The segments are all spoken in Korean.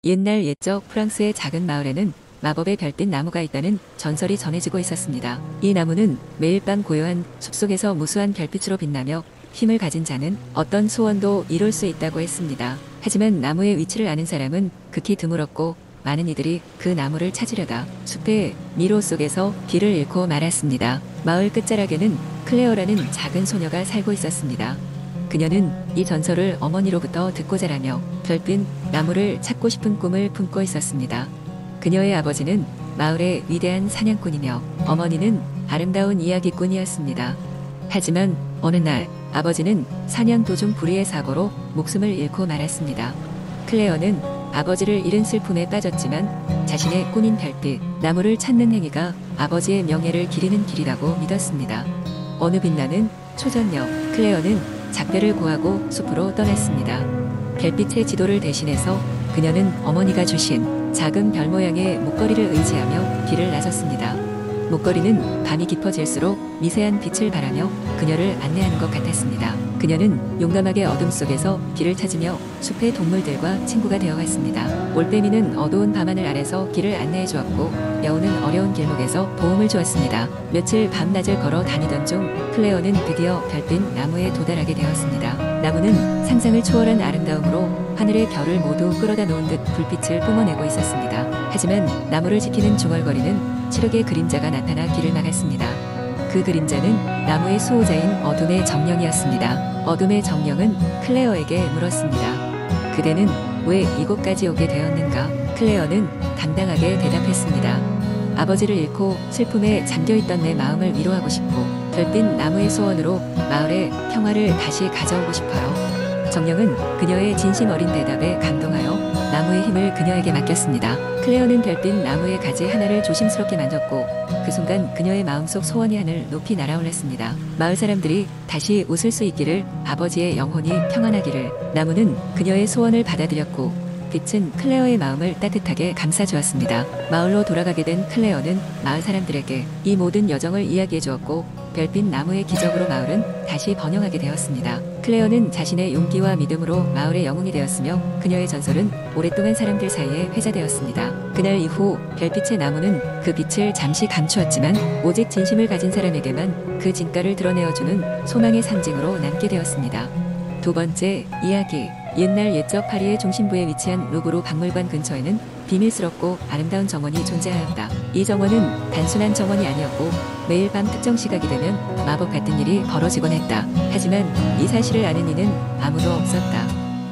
옛날 옛적 프랑스의 작은 마을에는 마법의 별빛 나무가 있다는 전설이 전해지고 있었습니다. 이 나무는 매일 밤 고요한 숲속에서 무수한 별빛으로 빛나며 힘을 가진 자는 어떤 소원도 이룰 수 있다고 했습니다. 하지만 나무의 위치를 아는 사람은 극히 드물었고 많은 이들이 그 나무를 찾으려다 숲의 미로 속에서 길을 잃고 말았습니다. 마을 끝자락에는 클레어라는 작은 소녀가 살고 있었습니다. 그녀는 이 전설을 어머니로부터 듣고 자라며 별빛 나무를 찾고 싶은 꿈을 품고 있었습니다. 그녀의 아버지는 마을의 위대한 사냥꾼이며 어머니는 아름다운 이야기꾼이었습니다. 하지만 어느 날 아버지는 사냥 도중 불의의 사고로 목숨을 잃고 말았습니다. 클레어는 아버지를 잃은 슬픔에 빠졌지만 자신의 꿈인 별빛 나무를 찾는 행위가 아버지의 명예를 기리는 길이라고 믿었습니다. 어느 빛나는 초저녁 클레어는 작별을 고하고 숲으로 떠났습니다. 별빛의 지도를 대신해서 그녀는 어머니가 주신 작은 별 모양의 목걸이를 의지하며 길을 나섰습니다. 목걸이는 밤이 깊어질수록 미세한 빛을 발하며 그녀를 안내하는 것 같았습니다. 그녀는 용감하게 어둠 속에서 길을 찾으며 숲의 동물들과 친구가 되어갔습니다. 올빼미는 어두운 밤하늘 아래서 길을 안내해 주었고 여우는 어려운 길목에서 도움을 주었습니다. 며칠 밤낮을 걸어 다니던 중 클레어는 드디어 별빛 나무에 도달하게 되었습니다. 나무는 상상을 초월한 아름다움으로 하늘의 별을 모두 끌어다 놓은 듯 불빛을 뿜어내고 있었습니다. 하지만 나무를 지키는 중얼거리는 칠흑의 그림자가 나타나 길을 막았습니다. 그 그림자는 나무의 수호자인 어둠의 정령이었습니다. 어둠의 정령은 클레어에게 물었습니다. 그대는 왜 이곳까지 오게 되었는가? 클레어는 당당하게 대답했습니다. 아버지를 잃고 슬픔에 잠겨있던 내 마음을 위로하고 싶고 별빛 나무의 소원으로 마을의 평화를 다시 가져오고 싶어요. 정령은 그녀의 진심 어린 대답에 감동하여 나무의 힘을 그녀에게 맡겼습니다. 클레어는 별빛 나무의 가지 하나를 조심스럽게 만졌고 그 순간 그녀의 마음속 소원이 하늘 높이 날아올랐습니다. 마을 사람들이 다시 웃을 수 있기를, 아버지의 영혼이 평안하기를. 나무는 그녀의 소원을 받아들였고 빛은 클레어의 마음을 따뜻하게 감싸주었습니다. 마을로 돌아가게 된 클레어는 마을 사람들에게 이 모든 여정을 이야기해 주었고 별빛 나무의 기적으로 마을은 다시 번영하게 되었습니다. 클레어는 자신의 용기와 믿음으로 마을의 영웅이 되었으며 그녀의 전설은 오랫동안 사람들 사이에 회자되었습니다. 그날 이후 별빛의 나무는 그 빛을 잠시 감추었지만 오직 진심을 가진 사람에게만 그 진가를 드러내어주는 소망의 상징으로 남게 되었습니다. 두 번째 이야기. 옛날 옛적 파리의 중심부에 위치한 루브르 박물관 근처에는 비밀스럽고 아름다운 정원이 존재하였다. 이 정원은 단순한 정원이 아니었고 매일 밤 특정 시각이 되면 마법 같은 일이 벌어지곤 했다. 하지만 이 사실을 아는 이는 아무도 없었다.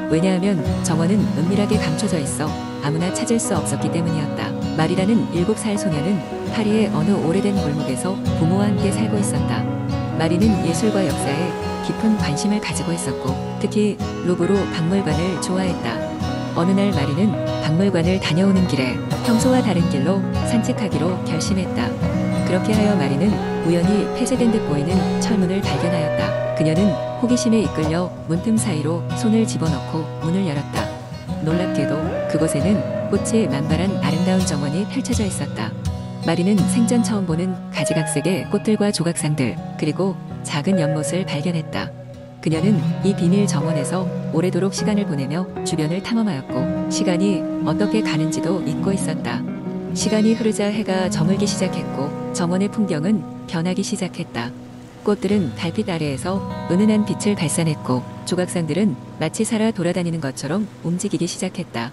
왜냐하면 정원은 은밀하게 감춰져 있어 아무나 찾을 수 없었기 때문이었다. 마리라는 7살 소녀는 파리의 어느 오래된 골목에서 부모와 함께 살고 있었다. 마리는 예술과 역사에 깊은 관심을 가지고 있었고 특히 루브르 박물관을 좋아했다. 어느 날 마리는 박물관을 다녀오는 길에 평소와 다른 길로 산책하기로 결심했다. 그렇게 하여 마리는 우연히 폐쇄된 듯 보이는 철문을 발견하였다. 그녀는 호기심에 이끌려 문틈 사이로 손을 집어넣고 문을 열었다. 놀랍게도 그곳에는 꽃이 만발한 아름다운 정원이 펼쳐져 있었다. 마리는 생전 처음 보는 가지각색의 꽃들과 조각상들 그리고 작은 연못을 발견했다. 그녀는 이 비밀 정원에서 오래도록 시간을 보내며 주변을 탐험하였고 시간이 어떻게 가는지도 잊고 있었다. 시간이 흐르자 해가 저물기 시작했고 정원의 풍경은 변하기 시작했다. 꽃들은 달빛 아래에서 은은한 빛을 발산했고 조각상들은 마치 살아 돌아다니는 것처럼 움직이기 시작했다.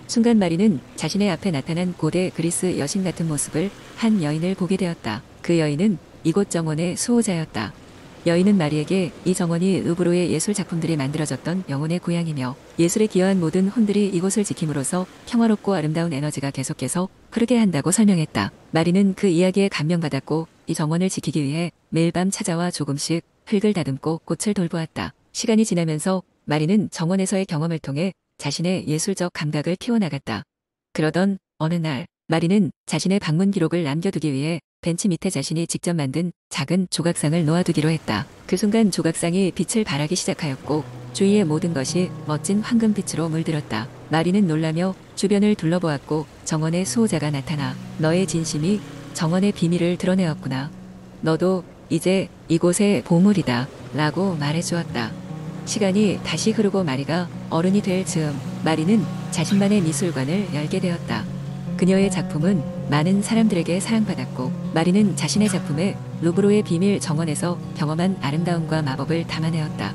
순간 마리는 자신의 앞에 나타난 고대 그리스 여신 같은 모습을 한 여인을 보게 되었다. 그 여인은 이곳 정원의 수호자였다. 여인은 마리에게 이 정원이 루브르의 예술 작품들이 만들어졌던 영혼의 고향이며 예술에 기여한 모든 혼들이 이곳을 지킴으로써 평화롭고 아름다운 에너지가 계속해서 흐르게 한다고 설명했다. 마리는 그 이야기에 감명받았고 이 정원을 지키기 위해 매일 밤 찾아와 조금씩 흙을 다듬고 꽃을 돌보았다. 시간이 지나면서 마리는 정원에서의 경험을 통해 자신의 예술적 감각을 키워나갔다. 그러던 어느 날 마리는 자신의 방문 기록을 남겨두기 위해 벤치 밑에 자신이 직접 만든 작은 조각상을 놓아두기로 했다. 그 순간 조각상이 빛을 발하기 시작하였고 주위의 모든 것이 멋진 황금빛으로 물들었다. 마리는 놀라며 주변을 둘러보았고 정원의 수호자가 나타나 너의 진심이 정원의 비밀을 드러내었구나. 너도 이제 이곳의 보물이다 라고 말해주었다. 시간이 다시 흐르고 마리가 어른이 될 즈음 마리는 자신만의 미술관을 열게 되었다. 그녀의 작품은 많은 사람들에게 사랑받았고 마리는 자신의 작품에 루브르의 비밀 정원에서 경험한 아름다움과 마법을 담아내었다.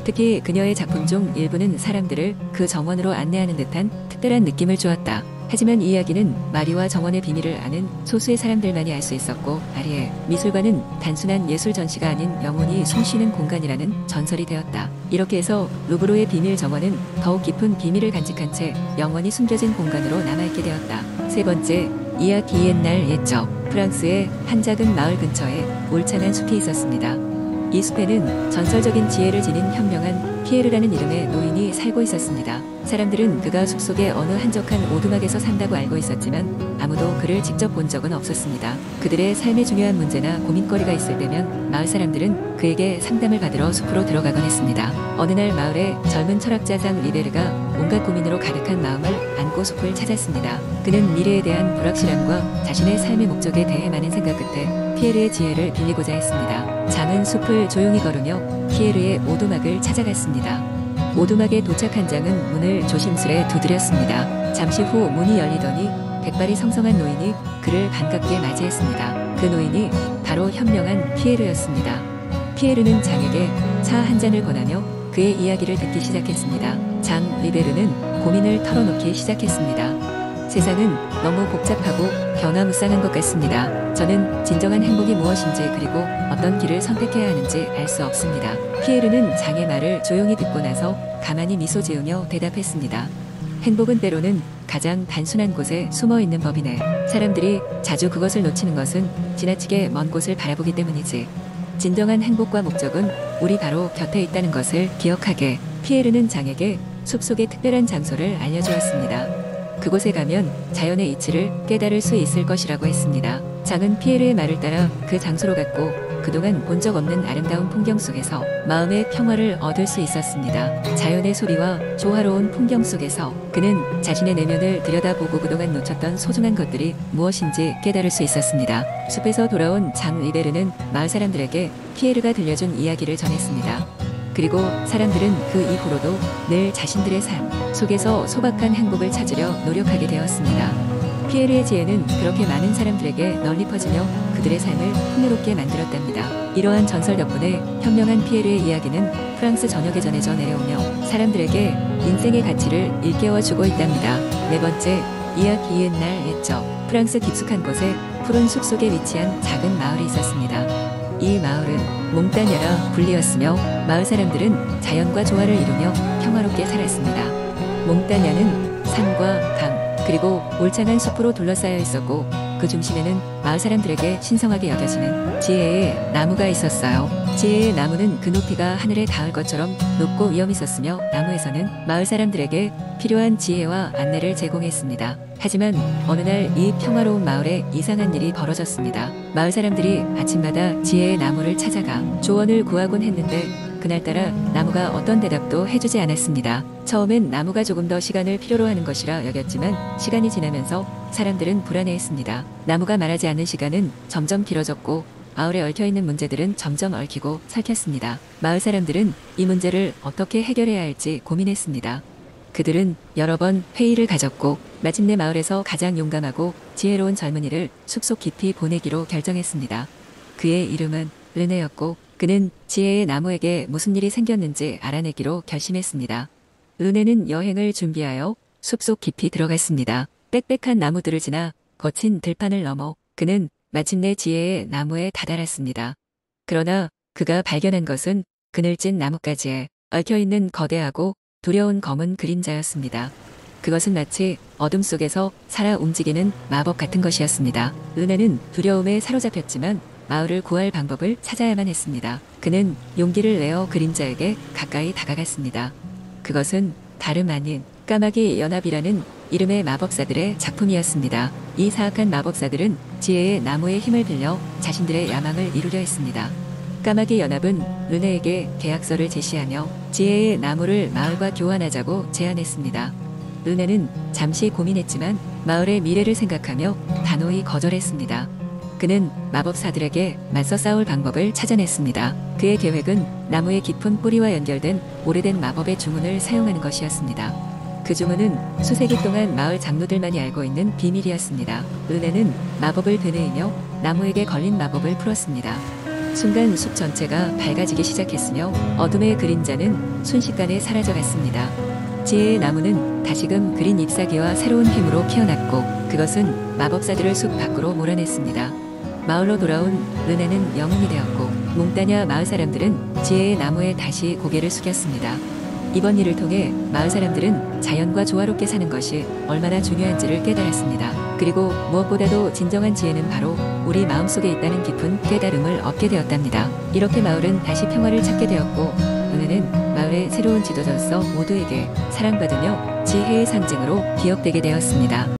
특히 그녀의 작품 중 일부는 사람들을 그 정원으로 안내하는 듯한 특별한 느낌을 주었다. 하지만 이 이야기는 마리와 정원의 비밀을 아는 소수의 사람들만이 알 수 있었고 마리의 미술관은 단순한 예술 전시가 아닌 영혼이 숨쉬는 공간이라는 전설이 되었다. 이렇게 해서 루브르의 비밀 정원은 더욱 깊은 비밀을 간직한 채 영원히 숨겨진 공간으로 남아있게 되었다. 세 번째, 이악 이엔날 옛적 프랑스의 한 작은 마을 근처에 울창한 숲이 있었습니다. 이 숲에는 전설적인 지혜를 지닌 현명한 피에르라는 이름의 노인이 살고 있었습니다. 사람들은 그가 숲속의 어느 한적한 오두막에서 산다고 알고 있었지만 아무도 그를 직접 본 적은 없었습니다. 그들의 삶에 중요한 문제나 고민거리가 있을 때면 마을 사람들은 그에게 상담을 받으러 숲으로 들어가곤 했습니다. 어느 날 마을의 젊은 철학자 장 리베르가 온갖 고민으로 가득한 마음을 안고 숲을 찾았습니다. 그는 미래에 대한 불확실함과 자신의 삶의 목적에 대해 많은 생각 끝에 피에르의 지혜를 빌리고자 했습니다. 장은 숲을 조용히 걸으며 피에르의 오두막을 찾아갔습니다. 오두막에 도착한 장은 문을 조심스레 두드렸습니다. 잠시 후 문이 열리더니 백발이 성성한 노인이 그를 반갑게 맞이했습니다. 그 노인이 바로 현명한 피에르였습니다. 피에르는 장에게 차 한 잔을 권하며 그의 이야기를 듣기 시작했습니다. 장 리베르는 고민을 털어놓기 시작했습니다. 세상은 너무 복잡하고 변화무쌍한 것 같습니다. 저는 진정한 행복이 무엇인지 그리고 어떤 길을 선택해야 하는지 알 수 없습니다. 피에르는 장의 말을 조용히 듣고 나서 가만히 미소 지으며 대답했습니다. 행복은 때로는 가장 단순한 곳에 숨어 있는 법이네. 사람들이 자주 그것을 놓치는 것은 지나치게 먼 곳을 바라보기 때문이지. 진정한 행복과 목적은 우리 바로 곁에 있다는 것을 기억하게. 피에르는 장에게 숲속의 특별한 장소를 알려주었습니다. 그곳에 가면 자연의 이치를 깨달을 수 있을 것이라고 했습니다. 장은 피에르의 말을 따라 그 장소로 갔고 그동안 본 적 없는 아름다운 풍경 속에서 마음의 평화를 얻을 수 있었습니다. 자연의 소리와 조화로운 풍경 속에서 그는 자신의 내면을 들여다보고 그동안 놓쳤던 소중한 것들이 무엇인지 깨달을 수 있었습니다. 숲에서 돌아온 장 리베르는 마을 사람들에게 피에르가 들려준 이야기를 전했습니다. 그리고 사람들은 그 이후로도 늘 자신들의 삶 속에서 소박한 행복을 찾으려 노력하게 되었습니다. 피에르의 지혜는 그렇게 많은 사람들에게 널리 퍼지며 그들의 삶을 풍요롭게 만들었답니다. 이러한 전설 덕분에 현명한 피에르의 이야기는 프랑스 전역에 전해져 내려오며 사람들에게 인생의 가치를 일깨워주고 있답니다. 네 번째, 이악 이엔날 옛적 프랑스 깊숙한 곳에 푸른 숲속에 위치한 작은 마을이 있었습니다. 이 마을은 몽따냐라 불리었으며 마을 사람들은 자연과 조화를 이루며 평화롭게 살았습니다. 몽따냐는 산과 강 그리고 울창한 숲으로 둘러싸여 있었고 그 중심에는 마을 사람들에게 신성하게 여겨지는 지혜의 나무가 있었어요. 지혜의 나무는 그 높이가 하늘에 닿을 것처럼 높고 위엄 있었으며 나무에서는 마을 사람들에게 필요한 지혜와 안내를 제공했습니다. 하지만 어느 날 이 평화로운 마을에 이상한 일이 벌어졌습니다. 마을 사람들이 아침마다 지혜의 나무를 찾아가 조언을 구하곤 했는데 그날따라 나무가 어떤 대답도 해주지 않았습니다. 처음엔 나무가 조금 더 시간을 필요로 하는 것이라 여겼지만 시간이 지나면서 사람들은 불안해했습니다. 나무가 말하지 않는 시간은 점점 길어졌고 마을에 얽혀있는 문제들은 점점 얽히고 설켰습니다. 마을 사람들은 이 문제를 어떻게 해결해야 할지 고민했습니다. 그들은 여러 번 회의를 가졌고 마침내 마을에서 가장 용감하고 지혜로운 젊은이를 숲속 깊이 보내기로 결정했습니다. 그의 이름은 르네였고 그는 지혜의 나무에게 무슨 일이 생겼는지 알아내기로 결심했습니다. 르네는 여행을 준비하여 숲속 깊이 들어갔습니다. 빽빽한 나무들을 지나 거친 들판을 넘어 그는 마침내 지혜의 나무에 다다랐습니다. 그러나 그가 발견한 것은 그늘진 나뭇가지에 얽혀있는 거대하고 두려운 검은 그림자였습니다. 그것은 마치 어둠 속에서 살아 움직이는 마법 같은 것이었습니다. 르네는 두려움에 사로잡혔지만 마을을 구할 방법을 찾아야만 했습니다. 그는 용기를 내어 그림자에게 가까이 다가갔습니다. 그것은 다름 아닌 까마귀 연합이라는 이름의 마법사들의 작품이었습니다. 이 사악한 마법사들은 지혜의 나무의 힘을 빌려 자신들의 야망을 이루려 했습니다. 까마귀 연합은 르네에게 계약서를 제시하며 지혜의 나무를 마을과 교환하자고 제안했습니다. 르네는 잠시 고민했지만 마을의 미래를 생각하며 단호히 거절했습니다. 그는 마법사들에게 맞서 싸울 방법을 찾아냈습니다. 그의 계획은 나무의 깊은 뿌리와 연결된 오래된 마법의 주문을 사용하는 것이었습니다. 그 주문은 수세기 동안 마을 장로들만이 알고 있는 비밀이었습니다. 은혜는 마법을 되뇌이며 나무에게 걸린 마법을 풀었습니다. 순간 숲 전체가 밝아지기 시작했으며 어둠의 그림자는 순식간에 사라져갔습니다. 지혜의 나무는 다시금 그린 잎사귀와 새로운 힘으로 피어났고 그것은 마법사들을 숲 밖으로 몰아냈습니다. 마을로 돌아온 은혜는 영웅이 되었고 몽따냐 마을 사람들은 지혜의 나무에 다시 고개를 숙였습니다. 이번 일을 통해 마을 사람들은 자연과 조화롭게 사는 것이 얼마나 중요한지를 깨달았습니다. 그리고 무엇보다도 진정한 지혜는 바로 우리 마음속에 있다는 깊은 깨달음을 얻게 되었답니다. 이렇게 마을은 다시 평화를 찾게 되었고 은혜는 마을의 새로운 지도자로서 모두에게 사랑받으며 지혜의 상징으로 기억되게 되었습니다.